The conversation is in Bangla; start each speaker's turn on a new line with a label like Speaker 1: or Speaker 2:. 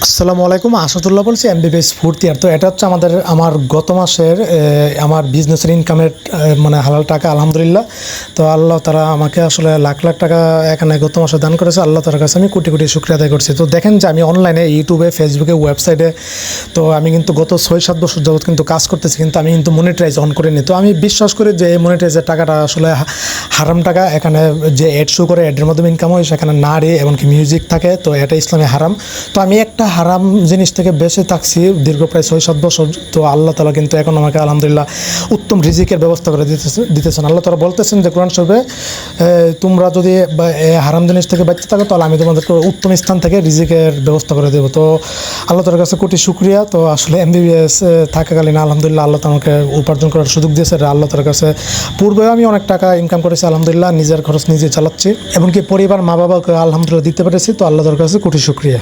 Speaker 1: আসসালামু আলাইকুম, আসাদুল্লাহ বলছি, এমবিবিএস ফোর্থ ইয়ার। তো এটা হচ্ছে আমার গত মাসের আমার বিজনেসের ইনকামের মানে হালাল টাকা, আলহামদুলিল্লাহ। তো আল্লাহ তারা আমাকে আসলে লাখ লাখ টাকা এখানে গত মাসে দান করেছে। আল্লাহ তার কাছে আমি কোটি কোটি শুকরিয়া আদায় করছি। তো দেখেন যে আমি অনলাইনে ইউটিউবে, ফেসবুকে, ওয়েবসাইটে, তো আমি কিন্তু গত 6-7 বছর যাবৎ কিন্তু কাজ করতেছি, কিন্তু আমি কিন্তু মনিটাইজ অন করিনি। তো আমি বিশ্বাস করি যে এই মনিটাইজের টাকাটা আসলে হারাম টাকা। এখানে যে অ্যাড শো করে, অ্যাডের মাধ্যমে ইনকাম হয়, সেখানে নারী এমনকি মিউজিক থাকে, তো এটা ইসলামে হারাম। তো আমি একটা হারাম জিনিস থেকে বেঁচে থাকছি দীর্ঘ প্রায় 6-7 বছর। তো আল্লাহ তালা কিন্তু এখন আমাকে আলহামদুলিল্লাহ উত্তম রিজিকের ব্যবস্থা করে দিতেছেন। আল্লাহ তালা বলতেছেন যে কোরআন শরীফে, তোমরা যদি হারাম জিনিস থেকে বাঁচতে থাকো, তাহলে আমি তোমাদেরকে উত্তম স্থান থেকে রিজিকের ব্যবস্থা করে দেবো। তো আল্লাহ তালার কাছে কোটি শুক্রিয়া। তো আসলে এমবিবিএস থাকাকালীন আলহামদুলিল্লাহ আল্লাহ তালা আমাকে উপার্জন করার সুযোগ দিয়েছে। আল্লাহ তালার কাছে পূর্বেও আমি অনেক টাকা ইনকাম করেছি, আলহামদুলিল্লাহ নিজের খরচ নিজে চালাচ্ছি, এমনকি পরিবার, মা বাবাকে আলহামদুলিল্লাহ দিতে পেরেছি। তো আল্লাহ তালার কাছে কোটি শুক্রিয়া।